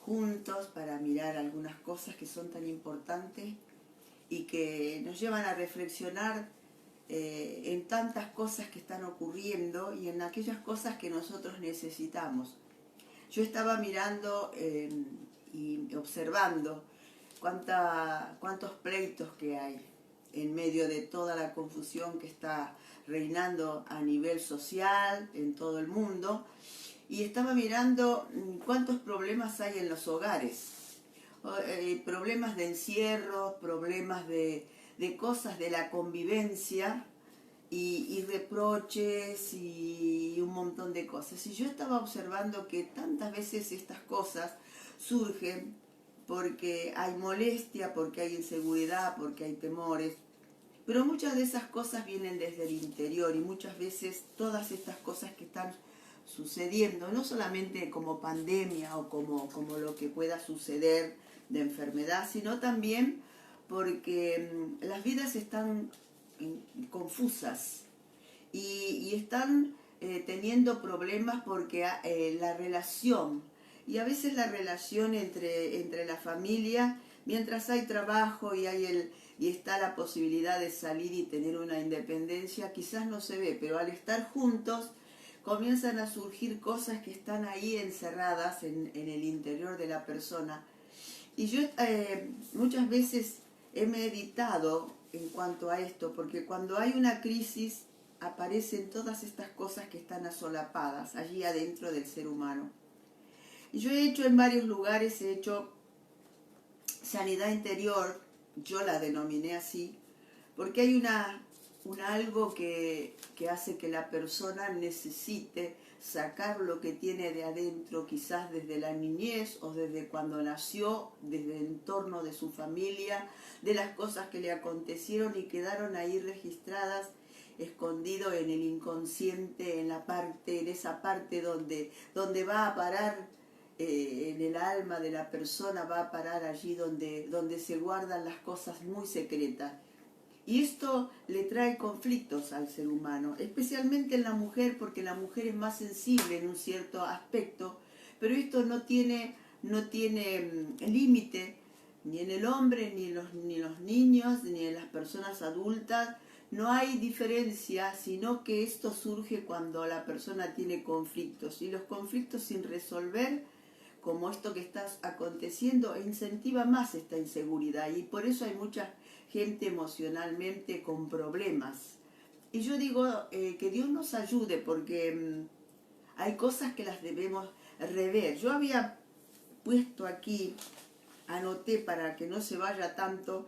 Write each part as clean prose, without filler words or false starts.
juntos para mirar algunas cosas que son tan importantes y que nos llevan a reflexionar en tantas cosas que están ocurriendo y en aquellas cosas que nosotros necesitamos. Yo estaba mirando y observando cuántos pleitos que hay en medio de toda la confusión que está reinando a nivel social en todo el mundo, y estaba mirando cuántos problemas hay en los hogares, problemas de encierro, problemas de cosas de la convivencia y reproches y un montón de cosas. Y yo estaba observando que tantas veces estas cosas surgen porque hay molestia, porque hay inseguridad, porque hay temores, pero muchas de esas cosas vienen desde el interior y muchas veces todas estas cosas que están sucediendo, no solamente como pandemia o como lo que pueda suceder de enfermedad, sino también porque las vidas están confusas y están teniendo problemas porque la relación, y a veces la relación entre la familia, mientras hay trabajo y está la posibilidad de salir y tener una independencia, quizás no se ve, pero al estar juntos comienzan a surgir cosas que están ahí encerradas en el interior de la persona. Y yo muchas veces he meditado en cuanto a esto, porque cuando hay una crisis aparecen todas estas cosas que están asolapadas allí adentro del ser humano. Y yo he hecho en varios lugares, he hecho sanidad interior, yo la denominé así, porque hay algo que hace que la persona necesite sacar lo que tiene de adentro, quizás desde la niñez o desde cuando nació, desde el entorno de su familia, de las cosas que le acontecieron y quedaron ahí registradas, escondido en el inconsciente, en esa parte donde va a parar, en el alma de la persona, va a parar allí donde se guardan las cosas muy secretas. Y esto le trae conflictos al ser humano, especialmente en la mujer, porque la mujer es más sensible en un cierto aspecto, pero esto no tiene límite ni en el hombre, ni en los niños, ni en las personas adultas. No hay diferencia, sino que esto surge cuando la persona tiene conflictos, y los conflictos sin resolver, como esto que está aconteciendo, incentiva más esta inseguridad, y por eso hay mucha gente emocionalmente con problemas. Y yo digo que Dios nos ayude, porque hay cosas que las debemos rever. Yo había puesto aquí, anoté para que no se vaya tanto,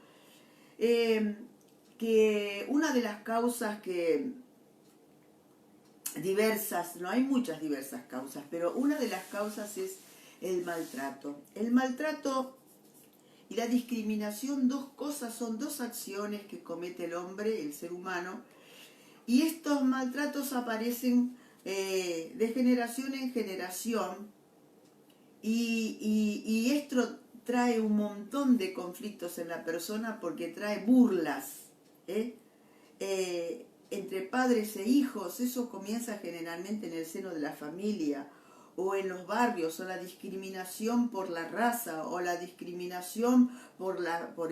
que una de las causas no hay muchas diversas causas, pero una de las causas es el maltrato. El maltrato y la discriminación, son dos acciones que comete el hombre, el ser humano, y estos maltratos aparecen de generación en generación, y esto trae un montón de conflictos en la persona porque trae burlas entre padres e hijos. Eso comienza generalmente en el seno de la familia o en los barrios, o la discriminación por la raza, o la discriminación por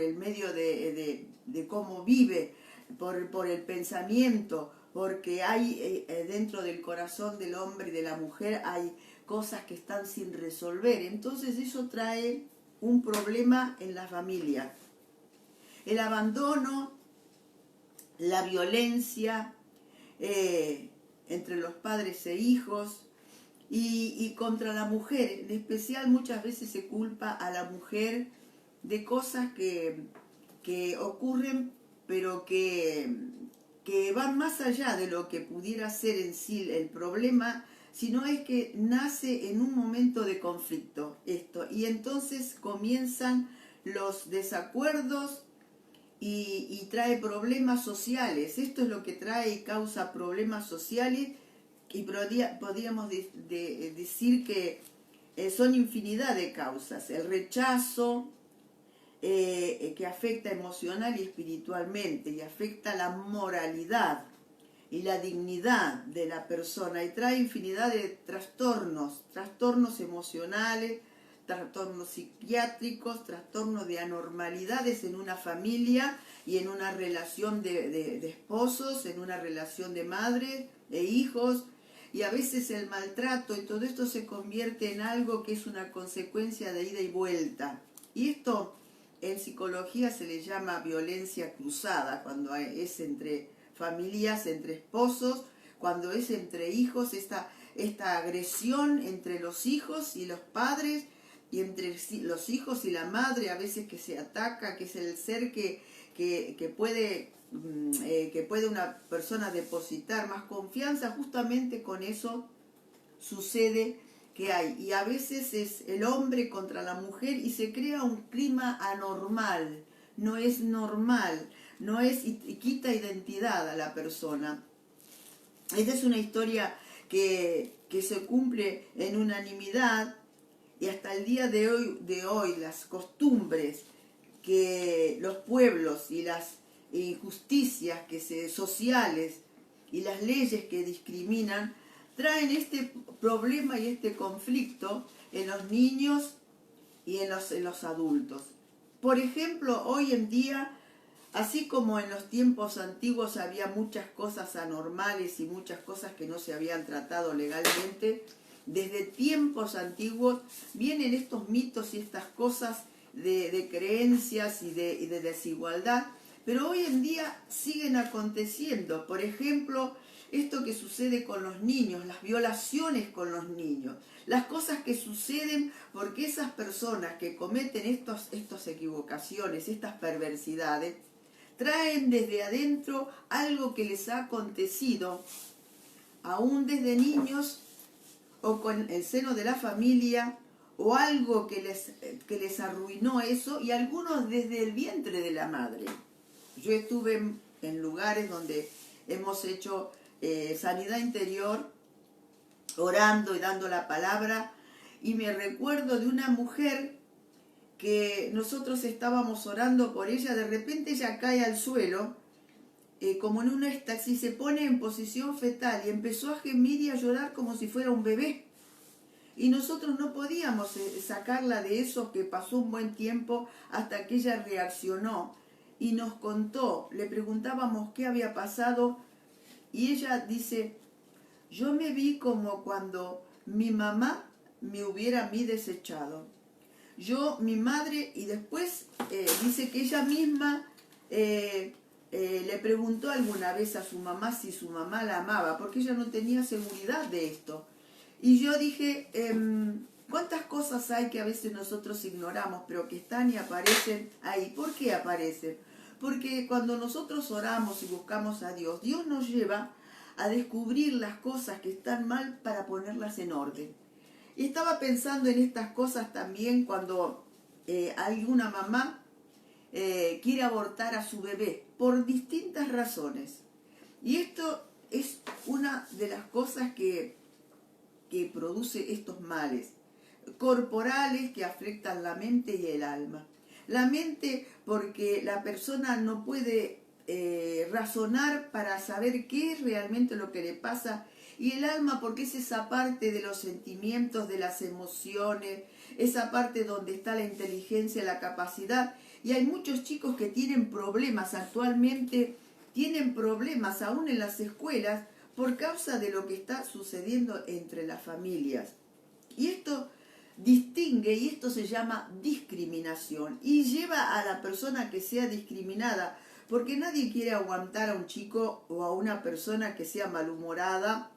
el medio de cómo vive, por el pensamiento, porque hay dentro del corazón del hombre y de la mujer hay cosas que están sin resolver. Entonces eso trae un problema en la familia. El abandono, la violencia entre los padres e hijos, y contra la mujer. En especial muchas veces se culpa a la mujer de cosas que ocurren, pero que van más allá de lo que pudiera ser en sí el problema, sino es que nace en un momento de conflicto esto, y entonces comienzan los desacuerdos y trae problemas sociales. Esto es lo que trae y causa problemas sociales, y podríamos decir que son infinidad de causas. El rechazo, que afecta emocional y espiritualmente, y afecta la moralidad y la dignidad de la persona, y trae infinidad de trastornos emocionales, trastornos psiquiátricos, trastornos de anormalidades en una familia y en una relación de esposos, en una relación de madre, de hijos, y a veces el maltrato, y todo esto se convierte en algo que es una consecuencia de ida y vuelta. Y esto en psicología se le llama violencia cruzada, cuando es entre familias, entre esposos, cuando es entre hijos, esta agresión entre los hijos y los padres, y entre los hijos y la madre, a veces que se ataca, que es el ser que puede una persona depositar más confianza. Justamente con eso sucede que hay, y a veces es el hombre contra la mujer y se crea un clima anormal, no es normal, no es, y quita identidad a la persona. Esta es una historia que se cumple en unanimidad, y hasta el día de hoy las costumbres que los pueblos y las injusticias sociales y las leyes que discriminan traen este problema y este conflicto en los niños y en los adultos. Por ejemplo, hoy en día, así como en los tiempos antiguos había muchas cosas anormales y muchas cosas que no se habían tratado legalmente, desde tiempos antiguos vienen estos mitos y estas cosas de creencias y de desigualdad, pero hoy en día siguen aconteciendo. Por ejemplo, esto que sucede con los niños, las violaciones con los niños, las cosas que suceden porque esas personas que cometen estas equivocaciones, estas perversidades, traen desde adentro algo que les ha acontecido, aún desde niños o con el seno de la familia, o algo que les arruinó eso, y algunos desde el vientre de la madre. Yo estuve en lugares donde hemos hecho sanidad interior, orando y dando la palabra, y me recuerdo de una mujer que nosotros estábamos orando por ella, de repente ella cae al suelo, como en un éxtasis, se pone en posición fetal y empezó a gemir y a llorar como si fuera un bebé. Y nosotros no podíamos sacarla de eso, que pasó un buen tiempo hasta que ella reaccionó y nos contó. Le preguntábamos qué había pasado y ella dice: yo me vi como cuando mi mamá me hubiera a mí desechado. Mi madre, y después dice que ella misma le preguntó alguna vez a su mamá si su mamá la amaba, porque ella no tenía seguridad de esto. Y yo dije, ¿cuántas cosas hay que a veces nosotros ignoramos, pero que están y aparecen ahí? ¿Por qué aparecen? Porque cuando nosotros oramos y buscamos a Dios, Dios nos lleva a descubrir las cosas que están mal para ponerlas en orden. Y estaba pensando en estas cosas también cuando alguna mamá quiere abortar a su bebé por distintas razones. Y esto es una de las cosas que produce estos males corporales que afectan la mente y el alma. La mente, porque la persona no puede razonar para saber qué es realmente lo que le pasa, y el alma, porque es esa parte de los sentimientos, de las emociones, esa parte donde está la inteligencia, la capacidad. Y hay muchos chicos que tienen problemas actualmente, tienen problemas aún en las escuelas, por causa de lo que está sucediendo entre las familias. Y esto distingue, y esto se llama discriminación, y lleva a la persona que sea discriminada, porque nadie quiere aguantar a un chico o a una persona que sea malhumorada,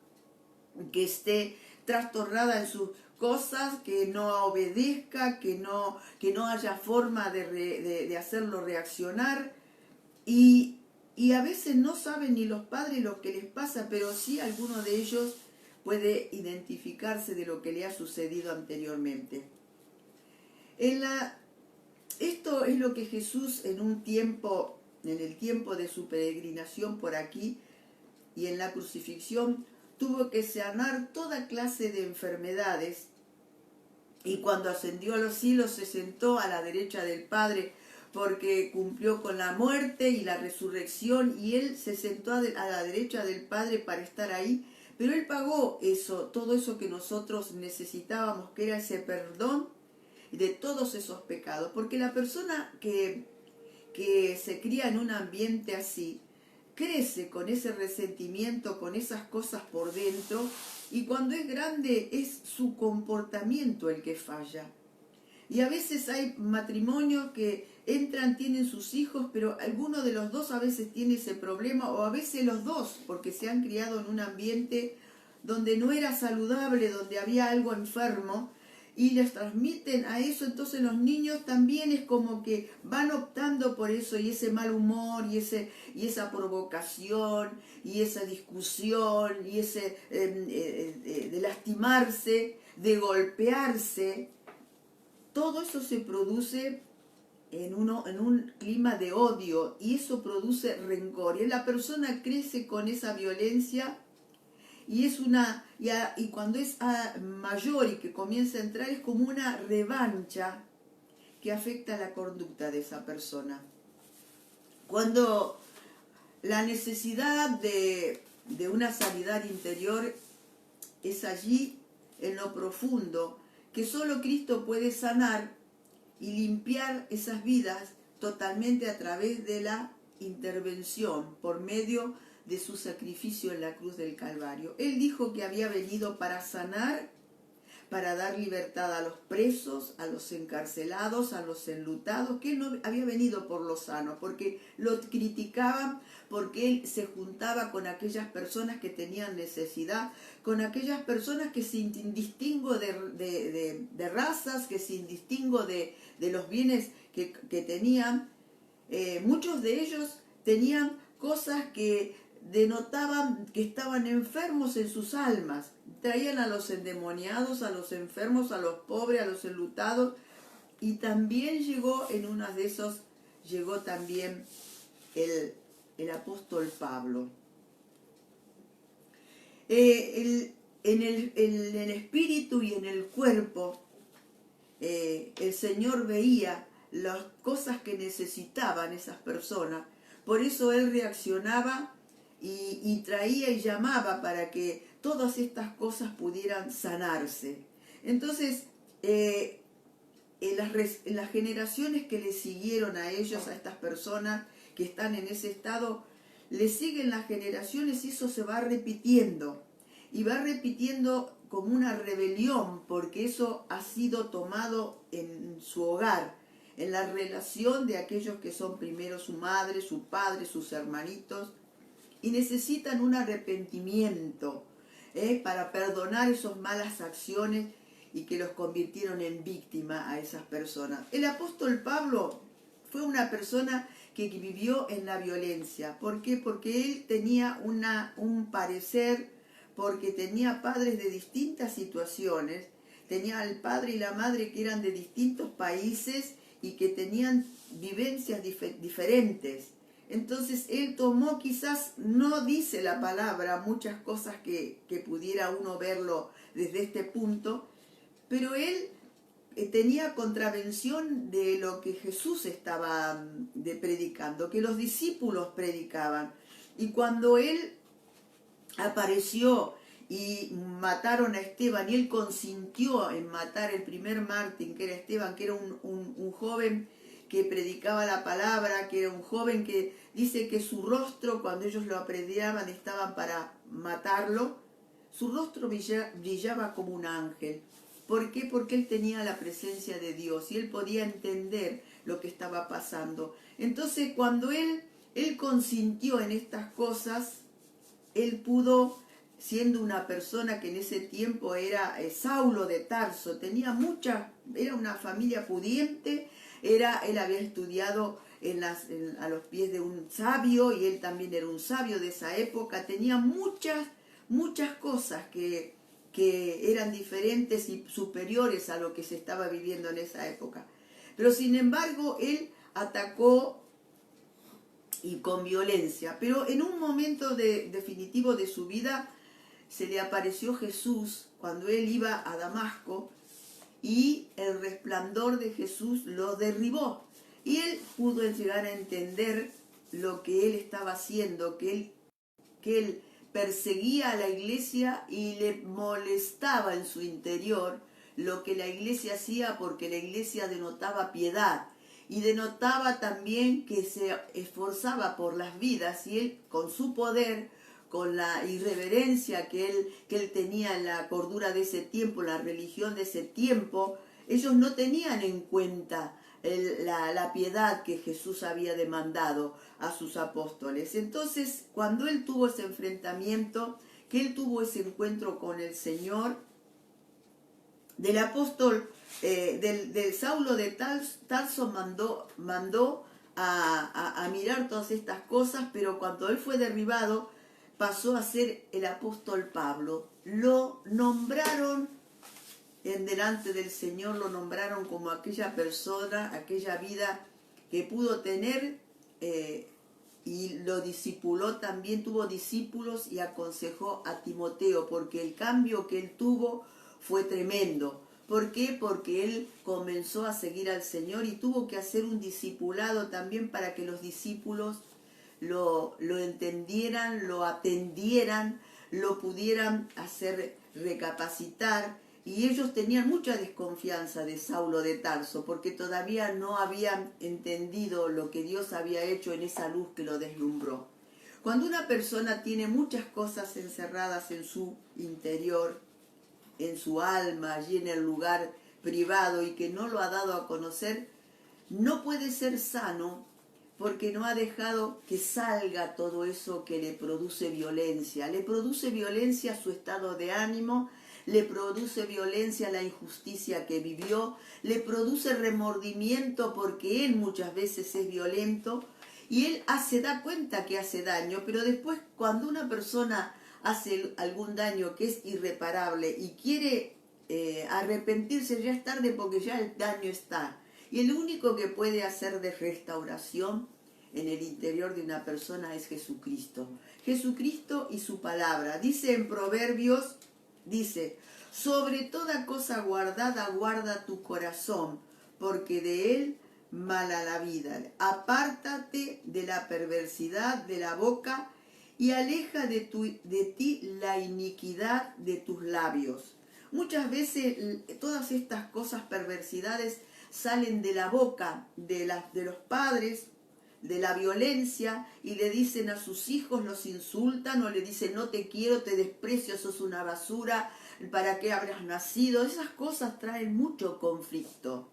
que esté trastornada en sus cosas, que no obedezca, que no haya forma de hacerlo reaccionar, y a veces no saben ni los padres lo que les pasa, pero sí alguno de ellos puede identificarse de lo que le ha sucedido anteriormente. Esto es lo que Jesús en el tiempo de su peregrinación por aquí y en la crucifixión, tuvo que sanar toda clase de enfermedades, y cuando ascendió a los cielos se sentó a la derecha del Padre, porque cumplió con la muerte y la resurrección, y Él se sentó a la derecha del Padre para estar ahí, pero Él pagó todo eso que nosotros necesitábamos, que era ese perdón de todos esos pecados, porque la persona que se cría en un ambiente así, crece con ese resentimiento, con esas cosas por dentro, y cuando es grande es su comportamiento el que falla. Y a veces hay matrimonios que entran, tienen sus hijos, pero alguno de los dos a veces tiene ese problema, o a veces los dos, porque se han criado en un ambiente donde no era saludable, donde había algo enfermo, y les transmiten a eso. Entonces los niños también es como que van optando por eso, y ese mal humor, y esa provocación, y esa discusión, y ese de lastimarse, de golpearse. Todo eso se produce en un clima de odio, y eso produce rencor. Y la persona crece con esa violencia, y y cuando es mayor y que comienza a entrar, es como una revancha que afecta la conducta de esa persona. Cuando la necesidad de una sanidad interior es allí, en lo profundo, que solo Cristo puede sanar y limpiar esas vidas totalmente a través de la intervención por medio de su sacrificio en la cruz del Calvario. Él dijo que había venido para sanar, para dar libertad a los presos, a los encarcelados, a los enlutados, que él no había venido por los sanos, porque lo criticaban, porque él se juntaba con aquellas personas que tenían necesidad, con aquellas personas que sin distingo de razas, que sin distingo de los bienes que tenían, muchos de ellos tenían cosas que denotaban que estaban enfermos en sus almas. Traían a los endemoniados, a los enfermos, a los pobres, a los enlutados, y también llegó en uno de esos, llegó también el apóstol Pablo. En el espíritu y en el cuerpo, el Señor veía las cosas que necesitaban esas personas, por eso Él reaccionaba y traía y llamaba para que todas estas cosas pudieran sanarse. Entonces, en las generaciones que le siguieron a ellos, a estas personas que están en ese estado, le siguen las generaciones, y eso se va repitiendo. Y va repitiendo como una rebelión, porque eso ha sido tomado en su hogar, en la relación de aquellos que son primero su madre, su padre, sus hermanitos, y necesitan un arrepentimiento para perdonar esas malas acciones y que los convirtieron en víctima a esas personas. El apóstol Pablo fue una persona que vivió en la violencia. ¿Por qué? Porque él tenía un parecer, porque tenía padres de distintas situaciones, tenía el padre y la madre que eran de distintos países y que tenían vivencias diferentes. Entonces él tomó, quizás no dice la palabra, muchas cosas que pudiera uno verlo desde este punto, pero él tenía contravención de lo que Jesús estaba predicando, que los discípulos predicaban. Y cuando él apareció y mataron a Esteban, y él consintió en matar el primer mártir, que era Esteban, que era un joven que predicaba la palabra, que era un joven que dice que su rostro, cuando ellos lo apedreaban, estaban para matarlo, su rostro brillaba como un ángel. ¿Por qué? Porque él tenía la presencia de Dios y él podía entender lo que estaba pasando. Entonces, cuando él consintió en estas cosas, él pudo, siendo una persona que en ese tiempo era Saulo de Tarso, era una familia pudiente, él había estudiado a los pies de un sabio, y él también era un sabio de esa época, tenía muchas cosas que eran diferentes y superiores a lo que se estaba viviendo en esa época. Pero sin embargo, él atacó y con violencia, pero en un momento definitivo de su vida se le apareció Jesús cuando él iba a Damasco, y el resplandor de Jesús lo derribó, y él pudo llegar a entender lo que él estaba haciendo, que él perseguía a la iglesia y le molestaba en su interior lo que la iglesia hacía, porque la iglesia denotaba piedad y denotaba también que se esforzaba por las vidas, y él con su poder, con la irreverencia que él tenía en la cordura de ese tiempo, la religión de ese tiempo, ellos no tenían en cuenta la piedad que Jesús había demandado a sus apóstoles. Entonces, cuando él tuvo ese enfrentamiento, que él tuvo ese encuentro con el Señor, del apóstol, del Saulo de Tarso mandó a mirar todas estas cosas, pero cuando él fue derribado, pasó a ser el apóstol Pablo. Lo nombraron en delante del Señor, lo nombraron como aquella persona, aquella vida que pudo tener, y lo discipuló también, tuvo discípulos y aconsejó a Timoteo, porque el cambio que él tuvo fue tremendo. ¿Por qué? Porque él comenzó a seguir al Señor y tuvo que hacer un discipulado también para que los discípulos lo entendieran, lo atendieran, lo pudieran hacer recapacitar. Y ellos tenían mucha desconfianza de Saulo de Tarso, porque todavía no habían entendido lo que Dios había hecho en esa luz que lo deslumbró. Cuando una persona tiene muchas cosas encerradas en su interior, en su alma, allí en el lugar privado, y que no lo ha dado a conocer, no puede ser sano, porque no ha dejado que salga todo eso que le produce violencia. Le produce violencia su estado de ánimo, le produce violencia la injusticia que vivió, le produce remordimiento porque él muchas veces es violento, y él da cuenta que hace daño, pero después, cuando una persona hace algún daño que es irreparable y quiere arrepentirse, ya es tarde, porque ya el daño está. Y el único que puede hacer de restauración en el interior de una persona es Jesucristo. Jesucristo y su palabra. Dice en Proverbios, dice: sobre toda cosa guardada, guarda tu corazón, porque de él mala la vida. Apártate de la perversidad de la boca y aleja de ti la iniquidad de tus labios. Muchas veces todas estas cosas, perversidades, salen de la boca de los padres, de la violencia, y le dicen a sus hijos, los insultan, o le dicen: no te quiero, te desprecio, sos una basura, ¿para qué habrás nacido? Esas cosas traen mucho conflicto.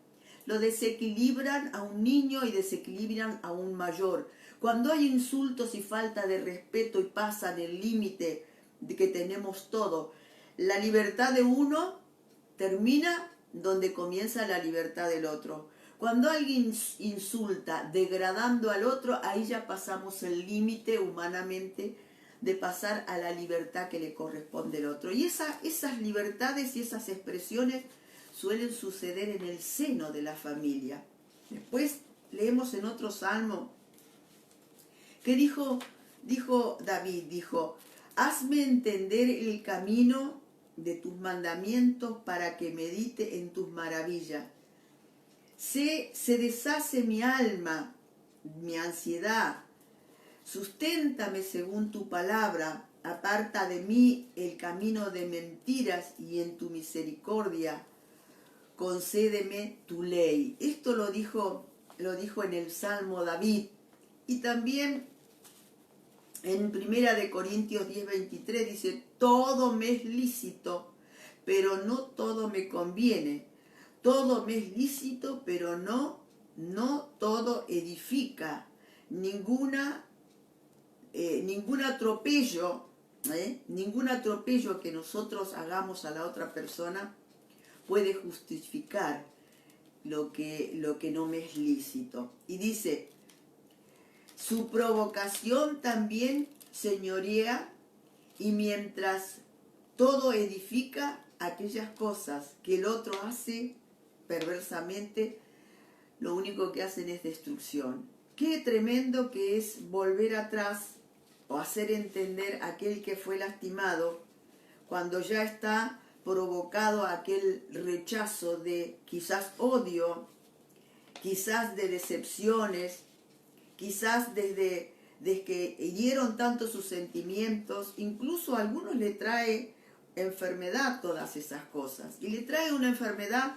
Lo desequilibran a un niño y desequilibran a un mayor. Cuando hay insultos y falta de respeto y pasan el límite de que tenemos todo, la libertad de uno termina donde comienza la libertad del otro. Cuando alguien insulta degradando al otro, ahí ya pasamos el límite humanamente de pasar a la libertad que le corresponde al otro. Y esas libertades y esas expresiones suelen suceder en el seno de la familia. Después leemos en otro salmo que dijo David, hazme entender el camino de tus mandamientos para que medite en tus maravillas. Se deshace mi alma, mi ansiedad. Susténtame según tu palabra. Aparta de mí el camino de mentiras, y en tu misericordia concédeme tu ley. Esto lo dijo en el Salmo David. Y también en 1 Corintios 10:23 dice: todo me es lícito, pero no todo me conviene. Todo me es lícito, pero no todo edifica. Ningún atropello que nosotros hagamos a la otra persona puede justificar lo que no me es lícito. Y dice: su provocación también señorea, y mientras todo edifica, aquellas cosas que el otro hace perversamente, lo único que hacen es destrucción. Qué tremendo que es volver atrás o hacer entender a aquel que fue lastimado, cuando ya está provocado aquel rechazo de quizás odio, quizás de decepciones, quizás desde que hirieron tanto sus sentimientos. Incluso a algunos le trae enfermedad todas esas cosas. Y le trae una enfermedad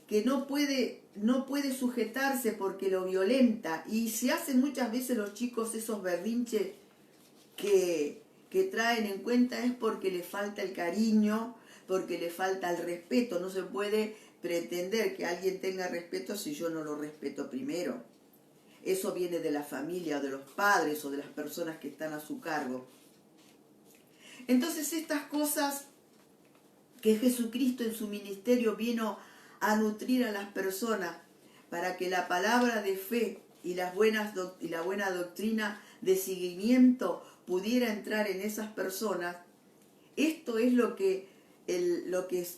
que no puede sujetarse porque lo violenta. Y se hacen muchas veces los chicos esos berrinches que traen en cuenta es porque le falta el cariño, porque le falta el respeto. No se puede pretender que alguien tenga respeto si yo no lo respeto primero. Eso viene de la familia, o de los padres, o de las personas que están a su cargo. Entonces estas cosas que Jesucristo en su ministerio vino a nutrir a las personas para que la palabra de fe y la buena doctrina de seguimiento pudiera entrar en esas personas, esto es lo que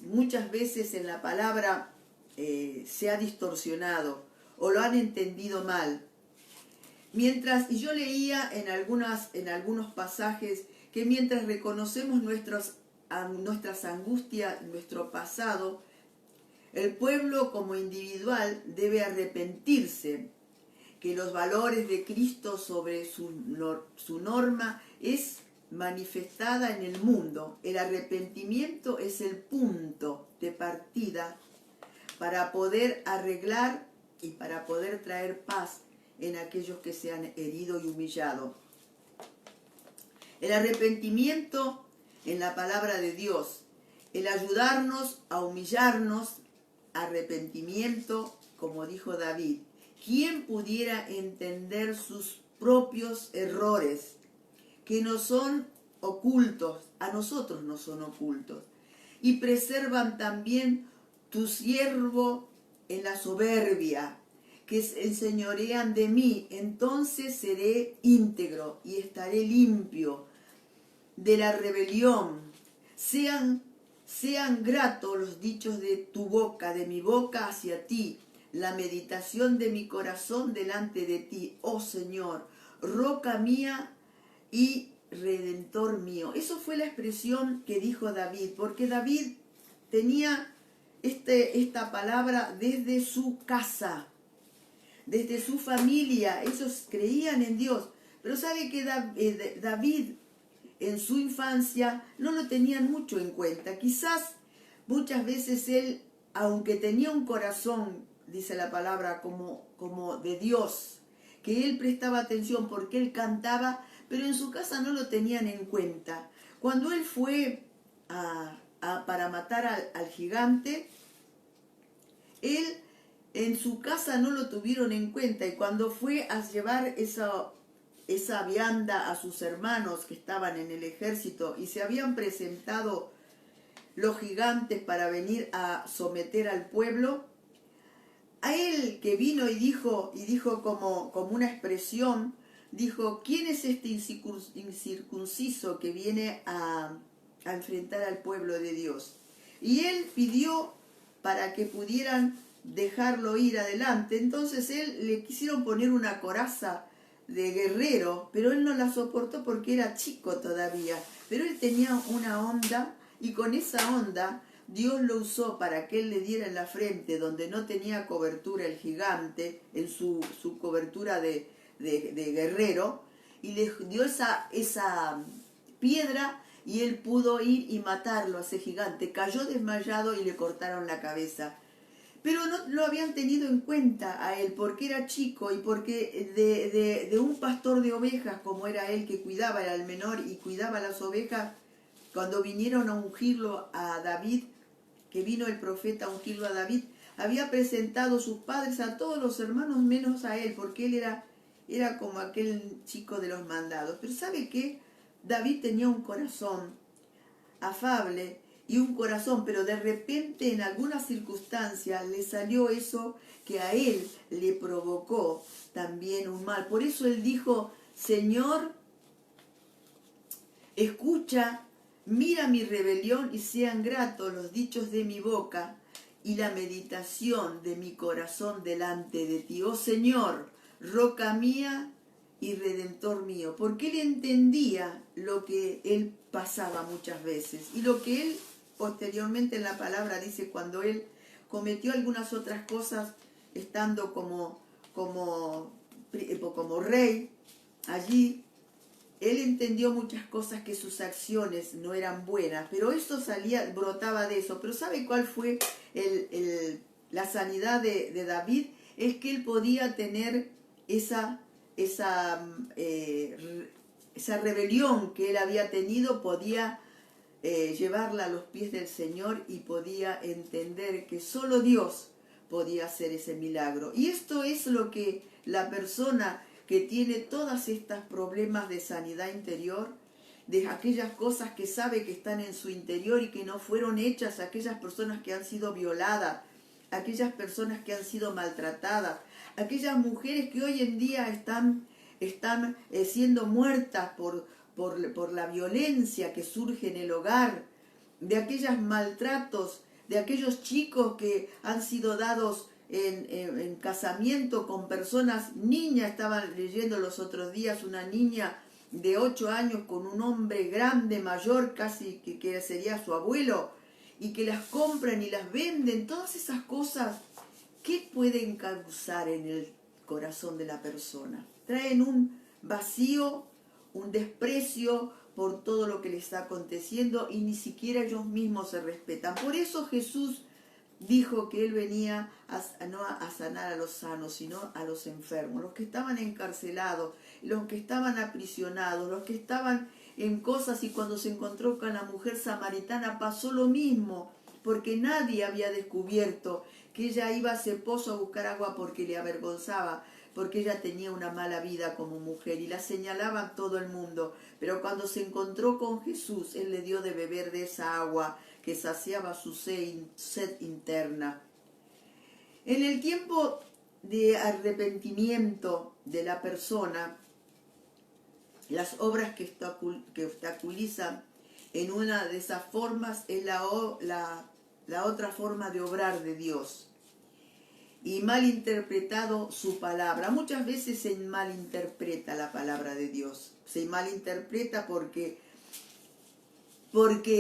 muchas veces en la palabra se ha distorsionado o lo han entendido mal. Y yo leía en algunos pasajes que mientras reconocemos nuestras angustias, nuestro pasado, el pueblo como individual debe arrepentirse, que los valores de Cristo sobre su norma es manifestada en el mundo. El arrepentimiento es el punto de partida para poder arreglar y para poder traer paz en aquellos que se han herido y humillado. El arrepentimiento en la palabra de Dios, el ayudarnos a humillarnos, arrepentimiento, como dijo David. ¿Quién pudiera entender sus propios errores, que no son ocultos? A nosotros no son ocultos. Y preservan también tu siervo en la soberbia, que enseñorean de mí. Entonces seré íntegro y estaré limpio de la rebelión. Sean gratos los dichos de tu boca, de mi boca hacia ti, la meditación de mi corazón delante de ti, oh Señor, roca mía y redentor mío. Eso fue la expresión que dijo David, porque David tenía esta palabra desde su casa, desde su familia. Ellos creían en Dios, pero sabe que David en su infancia no lo tenían mucho en cuenta. Quizás muchas veces él, aunque tenía un corazón, dice la palabra, como de Dios, que él prestaba atención porque él cantaba, pero en su casa no lo tenían en cuenta. Cuando él fue para matar al gigante, él en su casa no lo tuvieron en cuenta, y cuando fue a llevar esa vianda a sus hermanos que estaban en el ejército y se habían presentado los gigantes para venir a someter al pueblo, a él que vino y dijo como una expresión, dijo: ¿quién es este incircunciso que viene a enfrentar al pueblo de Dios? Y él pidió para que pudieran dejarlo ir adelante. Entonces él le quisieron poner una coraza de guerrero, pero él no la soportó porque era chico todavía. Pero él tenía una onda, y con esa onda Dios lo usó para que él le diera en la frente, donde no tenía cobertura el gigante, en su cobertura de guerrero, y le dio esa piedra, y él pudo ir y matarlo a ese gigante. Cayó desmayado y le cortaron la cabeza. Pero no lo habían tenido en cuenta a él porque era chico, y porque de un pastor de ovejas como era él, que cuidaba, era el menor y cuidaba las ovejas. Cuando vinieron a ungirlo a David, que vino el profeta a ungirlo a David, había presentado sus padres a todos los hermanos menos a él, porque él era como aquel chico de los mandados. Pero ¿sabe qué? David tenía un corazón afable y un corazón, pero de repente en algunas circunstancias le salió eso que a él le provocó también un mal. Por eso él dijo: Señor, escucha, mira mi rebelión y sean gratos los dichos de mi boca y la meditación de mi corazón delante de ti. Oh Señor, roca mía y redentor mío. Porque él entendía lo que él pasaba muchas veces, y lo que él posteriormente en la palabra dice, cuando él cometió algunas otras cosas estando como rey allí, él entendió muchas cosas, que sus acciones no eran buenas, pero eso brotaba de eso. Pero ¿sabe cuál fue la sanidad de David? Es que él podía tener esa rebelión que él había tenido, podía llevarla a los pies del Señor y podía entender que solo Dios podía hacer ese milagro. Y esto es lo que la persona que tiene todos estos problemas de sanidad interior, de aquellas cosas que sabe que están en su interior y que no fueron hechas, aquellas personas que han sido violadas, aquellas personas que han sido maltratadas, aquellas mujeres que hoy en día están siendo muertas por la violencia que surge en el hogar, de aquellos maltratos, de aquellos chicos que han sido dados en casamiento con personas, niñas. Estaba leyendo los otros días una niña de 8 años con un hombre grande, mayor, casi que sería su abuelo, y que las compran y las venden. Todas esas cosas, ¿qué pueden causar en el corazón de la persona? Traen un vacío, un desprecio por todo lo que les está aconteciendo, y ni siquiera ellos mismos se respetan. Por eso Jesús dijo que Él venía no a sanar a los sanos, sino a los enfermos, los que estaban encarcelados, los que estaban aprisionados, los que estaban en cosas. Y cuando se encontró con la mujer samaritana pasó lo mismo, porque nadie había descubierto que ella iba a ese pozo a buscar agua porque le avergonzaba, porque ella tenía una mala vida como mujer y la señalaban todo el mundo. Pero cuando se encontró con Jesús, Él le dio de beber de esa agua que saciaba su sed interna. En el tiempo de arrepentimiento de la persona, las obras que obstaculizan en una de esas formas es la otra forma de obrar de Dios. Y malinterpretado su palabra. Muchas veces se malinterpreta la palabra de Dios. Se malinterpreta porque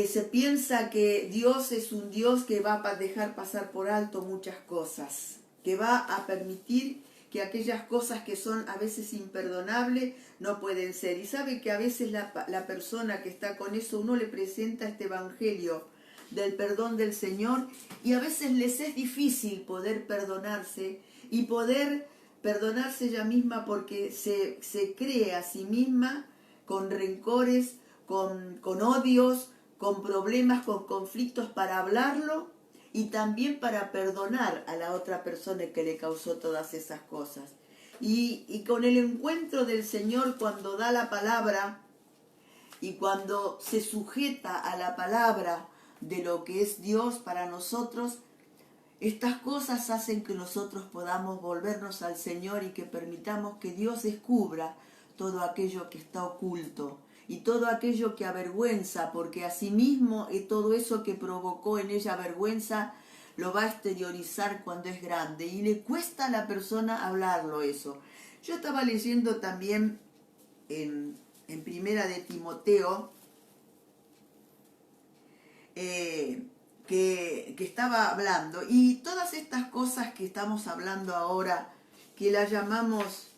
se piensa que Dios es un Dios que va a dejar pasar por alto muchas cosas, que va a permitir que aquellas cosas que son a veces imperdonables no pueden ser. Y sabe que a veces la persona que está con eso, uno le presenta este evangelio del perdón del Señor, y a veces les es difícil poder perdonarse y poder perdonarse ella misma, porque se cree a sí misma con rencores, con odios, con problemas, con conflictos para hablarlo y también para perdonar a la otra persona que le causó todas esas cosas. Y con el encuentro del Señor, cuando da la palabra y cuando se sujeta a la palabra de lo que es Dios para nosotros, estas cosas hacen que nosotros podamos volvernos al Señor y que permitamos que Dios descubra todo aquello que está oculto y todo aquello que avergüenza, porque asimismo todo eso que provocó en ella vergüenza lo va a exteriorizar cuando es grande, y le cuesta a la persona hablarlo eso. Yo estaba leyendo también en Primera de Timoteo, que estaba hablando, y todas estas cosas que estamos hablando ahora, que las llamamos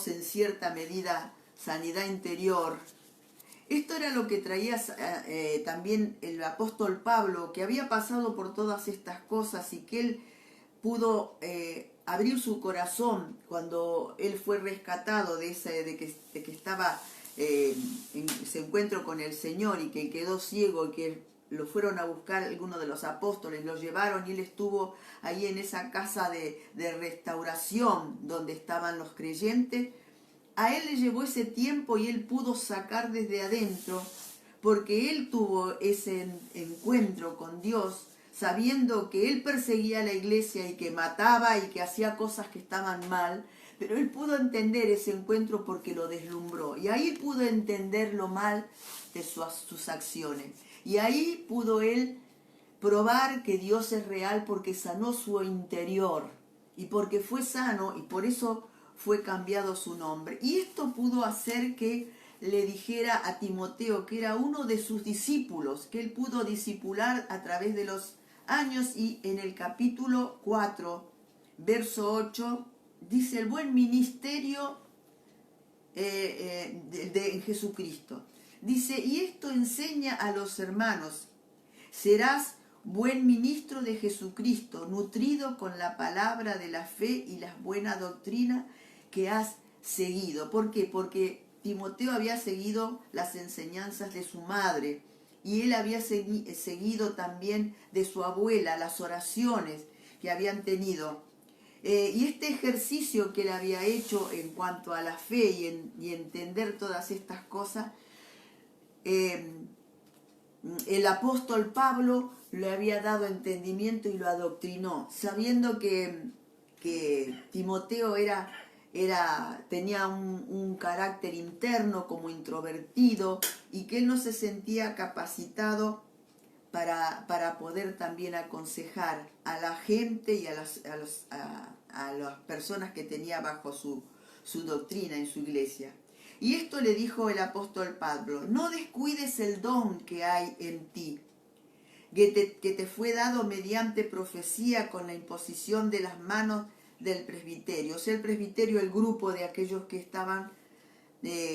en cierta medida sanidad interior, esto era lo que traía también el apóstol Pablo, que había pasado por todas estas cosas y que él pudo abrir su corazón cuando él fue rescatado de que estaba en ese encuentro con el Señor y que quedó ciego, y que lo fueron a buscar algunos de los apóstoles, lo llevaron y él estuvo ahí en esa casa de restauración donde estaban los creyentes. A él le llevó ese tiempo y él pudo sacar desde adentro, porque él tuvo ese encuentro con Dios, sabiendo que él perseguía a la iglesia y que mataba y que hacía cosas que estaban mal, pero él pudo entender ese encuentro porque lo deslumbró. Y ahí pudo entender lo mal de sus acciones. Y ahí pudo él probar que Dios es real, porque sanó su interior. Y porque fue sano, y por eso fue cambiado su nombre. Y esto pudo hacer que le dijera a Timoteo, que era uno de sus discípulos, que él pudo discipular a través de los años. Y en el capítulo 4, verso 8, dice: el buen ministerio en Jesucristo. Dice, y esto enseña a los hermanos, serás buen ministro de Jesucristo, nutrido con la palabra de la fe y la buena doctrina que has seguido. ¿Por qué? Porque Timoteo había seguido las enseñanzas de su madre y él había seguido también de su abuela, las oraciones que habían tenido. Y este ejercicio que él había hecho en cuanto a la fe y entender todas estas cosas, el apóstol Pablo le había dado entendimiento y lo adoctrinó, sabiendo que Timoteo tenía un carácter interno como introvertido y que él no se sentía capacitado para poder también aconsejar a la gente y a las personas que tenía bajo su doctrina en su iglesia. Y esto le dijo el apóstol Pablo, no descuides el don que hay en ti, que te fue dado mediante profecía con la imposición de las manos del presbiterio. O sea, el presbiterio, el grupo de aquellos que estaban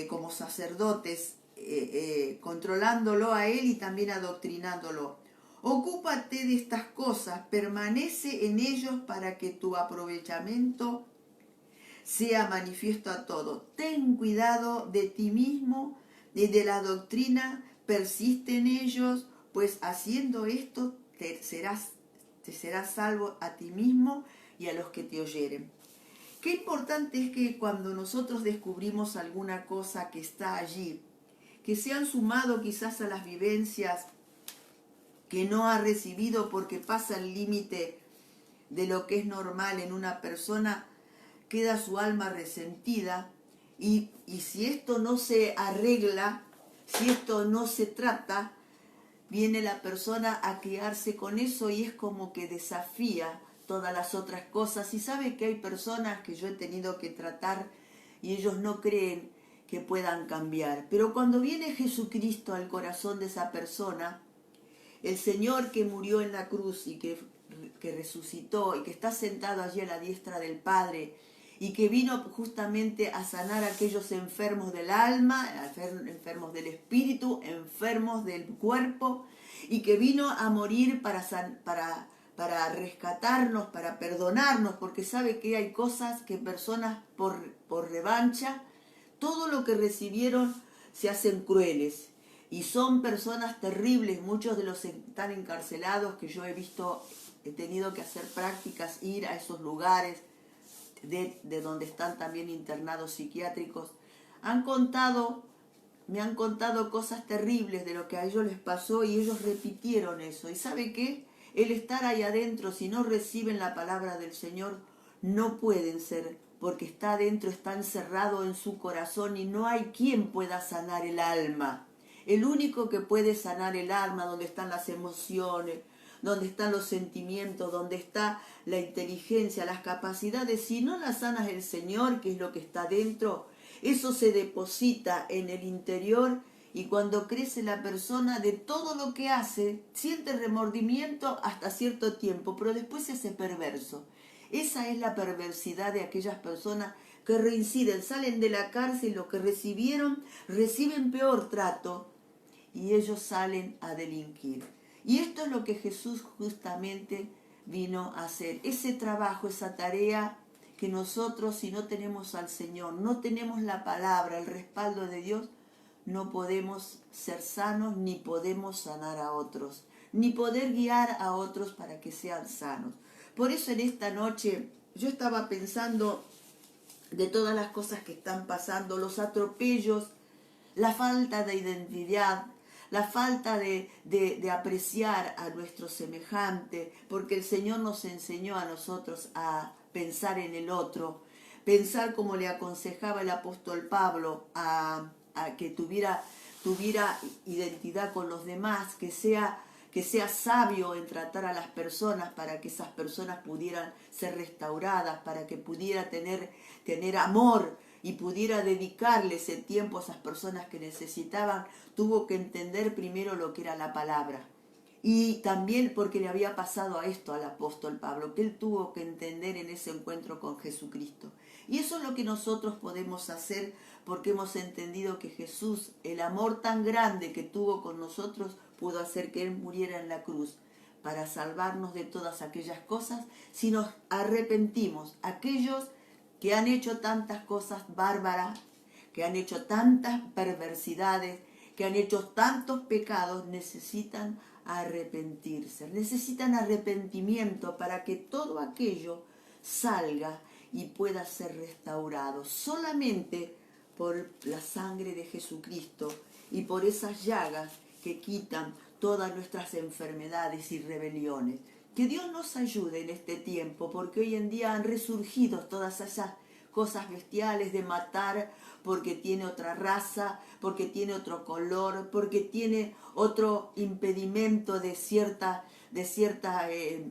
como sacerdotes, controlándolo a él y también adoctrinándolo. Ocúpate de estas cosas, permanece en ellos para que tu aprovechamiento sea manifiesto a todos. Ten cuidado de ti mismo y de la doctrina, persiste en ellos, pues haciendo esto te serás salvo a ti mismo y a los que te oyeren. Qué importante es que cuando nosotros descubrimos alguna cosa que está allí, que se han sumado quizás a las vivencias que no ha recibido porque pasa el límite de lo que es normal en una persona, queda su alma resentida y si esto no se arregla, si esto no se trata, viene la persona a quedarse con eso y es como que desafía todas las otras cosas. Y sabe que hay personas que yo he tenido que tratar y ellos no creen que puedan cambiar. Pero cuando viene Jesucristo al corazón de esa persona, el Señor que murió en la cruz y que resucitó y que está sentado allí a la diestra del Padre y que vino justamente a sanar a aquellos enfermos del alma, enfermos del espíritu, enfermos del cuerpo, y que vino a morir para rescatarnos, para perdonarnos, porque sabe que hay cosas que personas por revancha, todo lo que recibieron se hacen crueles. Y son personas terribles, muchos de los que están encarcelados, que yo he visto, he tenido que hacer prácticas, ir a esos lugares de donde están también internados psiquiátricos, me han contado cosas terribles de lo que a ellos les pasó y ellos repitieron eso. ¿Y sabe qué? El estar ahí adentro, si no reciben la palabra del Señor, no pueden ser, porque está adentro, está encerrado en su corazón y no hay quien pueda sanar el alma. El único que puede sanar el alma, donde están las emociones, donde están los sentimientos, donde está la inteligencia, las capacidades, si no las sanas el Señor, que es lo que está dentro, eso se deposita en el interior y cuando crece la persona de todo lo que hace, siente remordimiento hasta cierto tiempo, pero después se hace perverso. Esa es la perversidad de aquellas personas que reinciden, salen de la cárcel, lo que recibieron, reciben peor trato y ellos salen a delinquir. Y esto es lo que Jesús justamente vino a hacer. Ese trabajo, esa tarea que nosotros, si no tenemos al Señor, no tenemos la palabra, el respaldo de Dios, no podemos ser sanos, ni podemos sanar a otros, ni poder guiar a otros para que sean sanos. Por eso en esta noche yo estaba pensando de todas las cosas que están pasando, los atropellos, la falta de identidad, la falta de apreciar a nuestro semejante, porque el Señor nos enseñó a nosotros a pensar en el otro, pensar como le aconsejaba el apóstol Pablo a que tuviera identidad con los demás, que sea sabio en tratar a las personas para que esas personas pudieran ser restauradas, para que pudiera tener amor y pudiera dedicarle ese tiempo a esas personas que necesitaban. Tuvo que entender primero lo que era la palabra. Y también porque le había pasado a esto al apóstol Pablo, que él tuvo que entender en ese encuentro con Jesucristo. Y eso es lo que nosotros podemos hacer porque hemos entendido que Jesús, el amor tan grande que tuvo con nosotros, pudo hacer que Él muriera en la cruz para salvarnos de todas aquellas cosas si nos arrepentimos. Aquellos que han hecho tantas cosas bárbaras, que han hecho tantas perversidades, que han hecho tantos pecados, necesitan arrepentirse, necesitan arrepentimiento para que todo aquello salga y pueda ser restaurado. Solamente por la sangre de Jesucristo y por esas llagas que quitan todas nuestras enfermedades y rebeliones. Que Dios nos ayude en este tiempo, porque hoy en día han resurgido todas esas cosas bestiales de matar porque tiene otra raza, porque tiene otro color, porque tiene otro impedimento de ciertas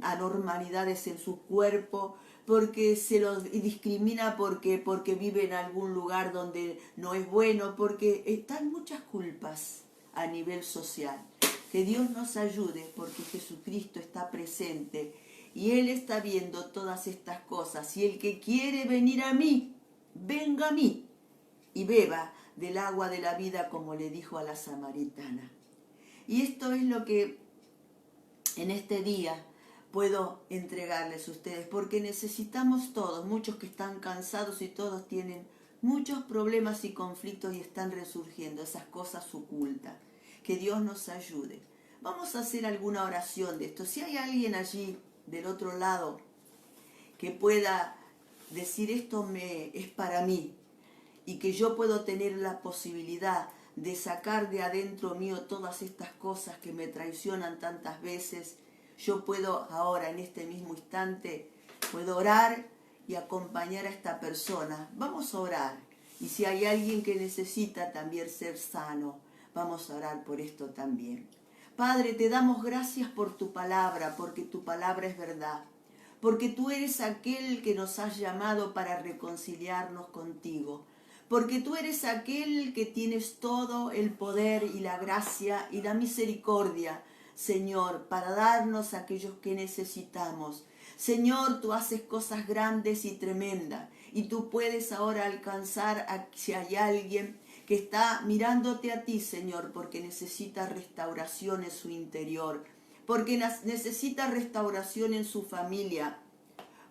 anormalidades en su cuerpo, porque se los discrimina porque vive en algún lugar donde no es bueno, porque están muchas culpas a nivel social. Que Dios nos ayude porque Jesucristo está presente y Él está viendo todas estas cosas. Y el que quiere venir a mí, venga a mí y beba del agua de la vida, como le dijo a la samaritana. Y esto es lo que en este día puedo entregarles a ustedes, porque necesitamos todos, muchos que están cansados y todos tienen muchos problemas y conflictos y están resurgiendo esas cosas ocultas. Que Dios nos ayude. Vamos a hacer alguna oración de esto. Si hay alguien allí del otro lado que pueda decir esto es para mí y que yo puedo tener la posibilidad de sacar de adentro mío todas estas cosas que me traicionan tantas veces, yo puedo ahora, en este mismo instante, puedo orar y acompañar a esta persona. Vamos a orar. Y si hay alguien que necesita también ser sano, vamos a orar por esto también. Padre, te damos gracias por tu palabra, porque tu palabra es verdad. Porque tú eres aquel que nos has llamado para reconciliarnos contigo. Porque tú eres aquel que tienes todo el poder y la gracia y la misericordia, Señor, para darnos a aquellos que necesitamos. Señor, tú haces cosas grandes y tremendas y tú puedes ahora alcanzar a si hay alguien que está mirándote a ti, Señor, porque necesita restauración en su interior, porque necesita restauración en su familia,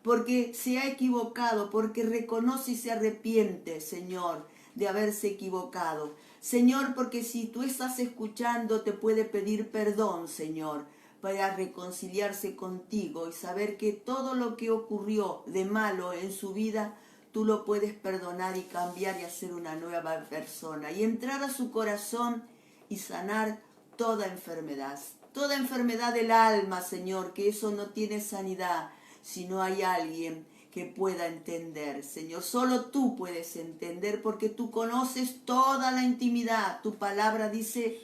porque se ha equivocado, porque reconoce y se arrepiente, Señor, de haberse equivocado. Señor, porque si tú estás escuchando, te puede pedir perdón, Señor, para reconciliarse contigo y saber que todo lo que ocurrió de malo en su vida, tú lo puedes perdonar y cambiar y hacer una nueva persona y entrar a su corazón y sanar toda enfermedad del alma, Señor, que eso no tiene sanidad si no hay alguien que pueda entender, Señor. Solo tú puedes entender porque tú conoces toda la intimidad. Tu palabra dice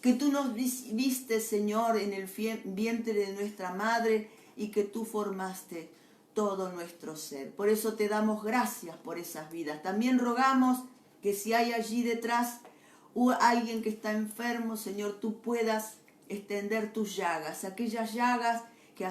que tú nos viste, Señor, en el vientre de nuestra madre y que tú formaste todo nuestro ser. Por eso te damos gracias por esas vidas. También rogamos que si hay allí detrás alguien que está enfermo, Señor, tú puedas extender tus llagas, aquellas llagas que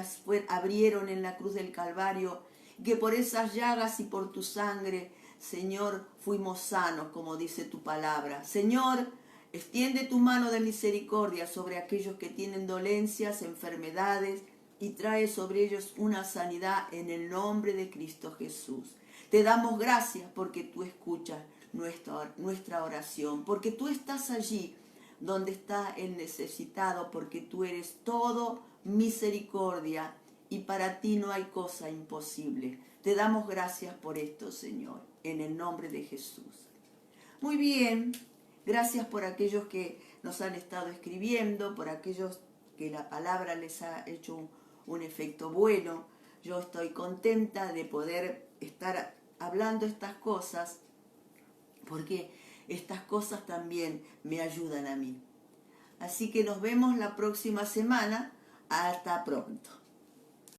abrieron en la cruz del Calvario, que por esas llagas y por tu sangre, Señor, fuimos sanos, como dice tu palabra. Señor, extiende tu mano de misericordia sobre aquellos que tienen dolencias, enfermedades, y trae sobre ellos una sanidad en el nombre de Cristo Jesús. Te damos gracias porque tú escuchas nuestra oración, porque tú estás allí donde está el necesitado, porque tú eres todo misericordia y para ti no hay cosa imposible. Te damos gracias por esto, Señor, en el nombre de Jesús. Muy bien, gracias por aquellos que nos han estado escribiendo, por aquellos que la palabra les ha hecho un efecto bueno. Yo estoy contenta de poder estar hablando estas cosas, porque estas cosas también me ayudan a mí. Así que nos vemos la próxima semana. Hasta pronto.